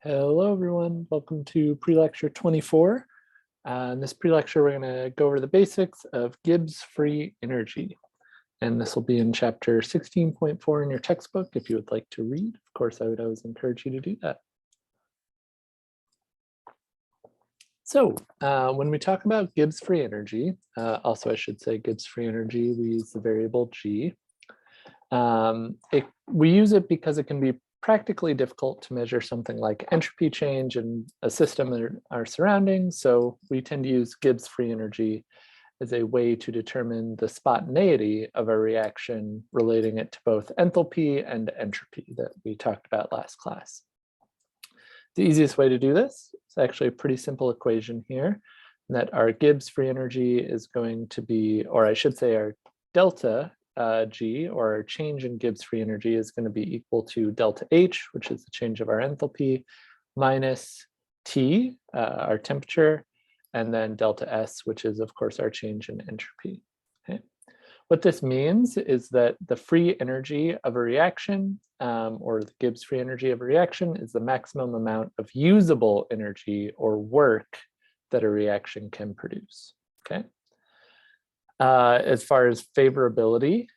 Hello, everyone. Welcome to pre-lecture 24. In this pre-lecture, we're going to go over the basics of Gibbs free energy. And this will be in chapter 16.4 in your textbook if you would like to read. Of course, I would always encourage you to do that. So when we talk about Gibbs free energy, also I should say Gibbs free energy, we use the variable G. We use it because it can be practically difficult to measure something like entropy change in a system or our surroundings. So we tend to use Gibbs free energy as a way to determine the spontaneity of a reaction, relating it to both enthalpy and entropy that we talked about last class. The easiest way to do this is actually a pretty simple equation here, that our Gibbs free energy is going to be, or I should say our delta G, or our change in Gibbs free energy, is going to be equal to delta H, which is the change of our enthalpy, minus T, our temperature, and then delta S, which is of course our change in entropy. Okay. What this means is that the free energy of a reaction, or the Gibbs free energy of a reaction, is the maximum amount of usable energy or work that a reaction can produce. Okay. As far as favorability,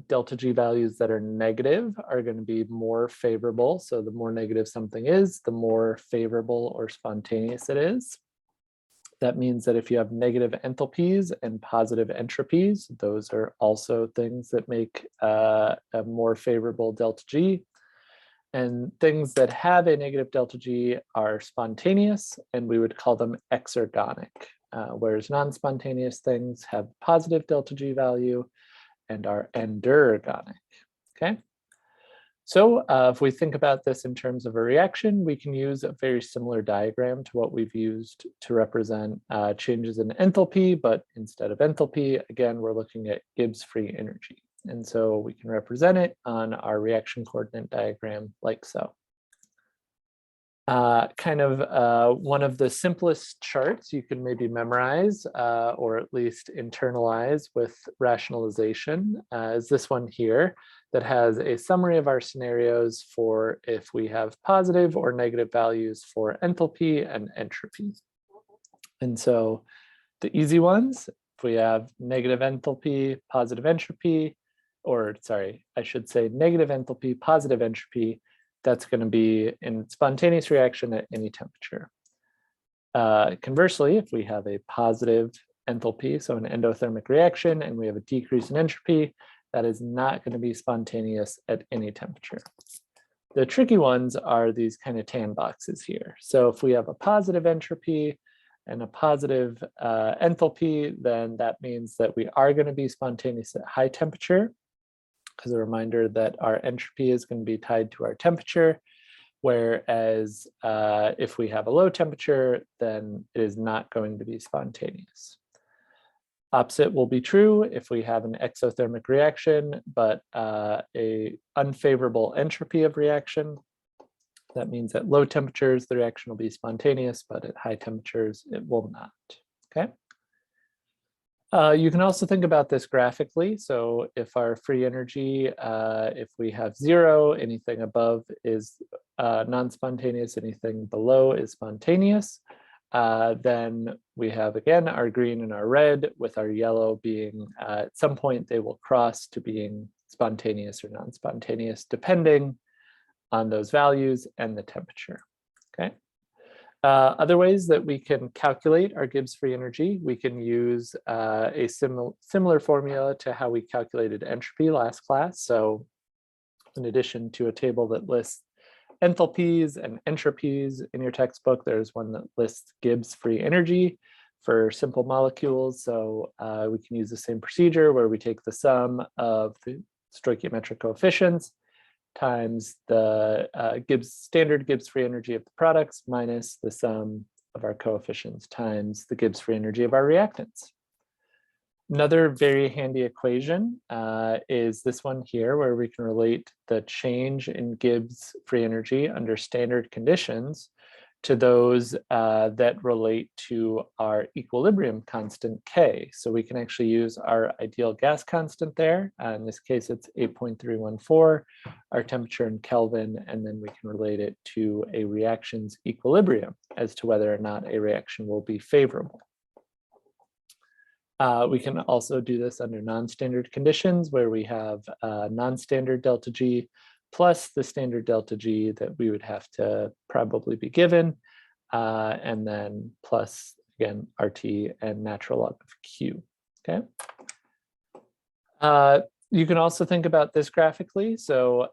delta G values that are negative are going to be more favorable. So the more negative something is, the more favorable or spontaneous it is. That means that if you have negative enthalpies and positive entropies, those are also things that make a more favorable delta G. And things that have a negative delta G are spontaneous, and we would call them exergonic. Whereas non-spontaneous things have positive delta G value and are endurogonic. Okay, so if we think about this in terms of a reaction, we can use a very similar diagram to what we've used to represent changes in enthalpy, but instead of enthalpy, again, we're looking at Gibbs free energy. And so we can represent it on our reaction coordinate diagram like so. One of the simplest charts you can maybe memorize or at least internalize with rationalization is this one here that has a summary of our scenarios for if we have positive or negative values for enthalpy and entropy. And so the easy ones, if we have negative enthalpy, positive entropy, or sorry, I should say negative enthalpy, positive entropy, that's going to be in spontaneous reaction at any temperature. Conversely, if we have a positive enthalpy, so an endothermic reaction, and we have a decrease in entropy, that is not going to be spontaneous at any temperature. The tricky ones are these kind of tan boxes here. So if we have a positive entropy and a positive enthalpy, then that means that we are going to be spontaneous at high temperature. As a reminder that our entropy is going to be tied to our temperature, whereas if we have a low temperature, then it is not going to be spontaneous. Opposite will be true if we have an exothermic reaction, but a unfavorable entropy of reaction. That means at low temperatures, the reaction will be spontaneous, but at high temperatures, it will not. Okay. You can also think about this graphically. So if our free energy, if we have 0, anything above is non-spontaneous, anything below is spontaneous, then we have, again, our green and our red, with our yellow being, at some point, they will cross to being spontaneous or non-spontaneous, depending on those values and the temperature. Okay. Other ways that we can calculate our Gibbs free energy, we can use a similar formula to how we calculated entropy last class. So in addition to a table that lists enthalpies and entropies in your textbook, there's one that lists Gibbs free energy for simple molecules. So we can use the same procedure where we take the sum of the stoichiometric coefficients times the standard Gibbs free energy of the products minus the sum of our coefficients times the Gibbs free energy of our reactants. Another very handy equation is this one here, where we can relate the change in Gibbs free energy under standard conditions to those that relate to our equilibrium constant K. So we can actually use our ideal gas constant there. In this case, it's 8.314, our temperature in Kelvin, and then we can relate it to a reaction's equilibrium as to whether or not a reaction will be favorable. We can also do this under non-standard conditions where we have non-standard delta G plus the standard delta G that we would have to probably be given, and then plus, again, RT and natural log of Q, okay? You can also think about this graphically. So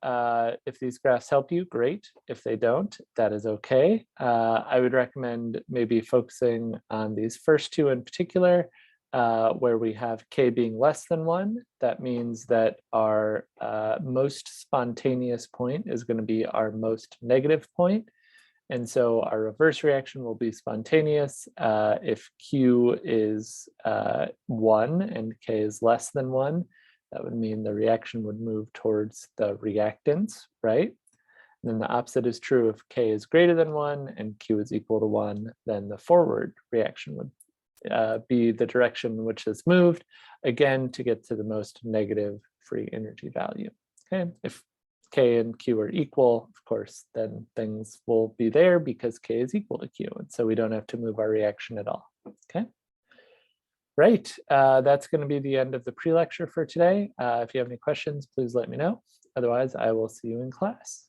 if these graphs help you, great. If they don't, that is okay. I would recommend maybe focusing on these first two in particular, where we have K being less than 1. That means that our most spontaneous point is going to be our most negative point. And so our reverse reaction will be spontaneous if Q is 1 and K is less than 1. That would mean the reaction would move towards the reactants, right? And then the opposite is true if K is greater than 1 and Q is equal to 1, then the forward reaction would be the direction in which it's moved, again, to get to the most negative free energy value. Okay, if K and Q are equal, of course, then things will be there because K is equal to Q. And so we don't have to move our reaction at all. Okay. Right, that's going to be the end of the pre-lecture for today. If you have any questions, please let me know. Otherwise, I will see you in class.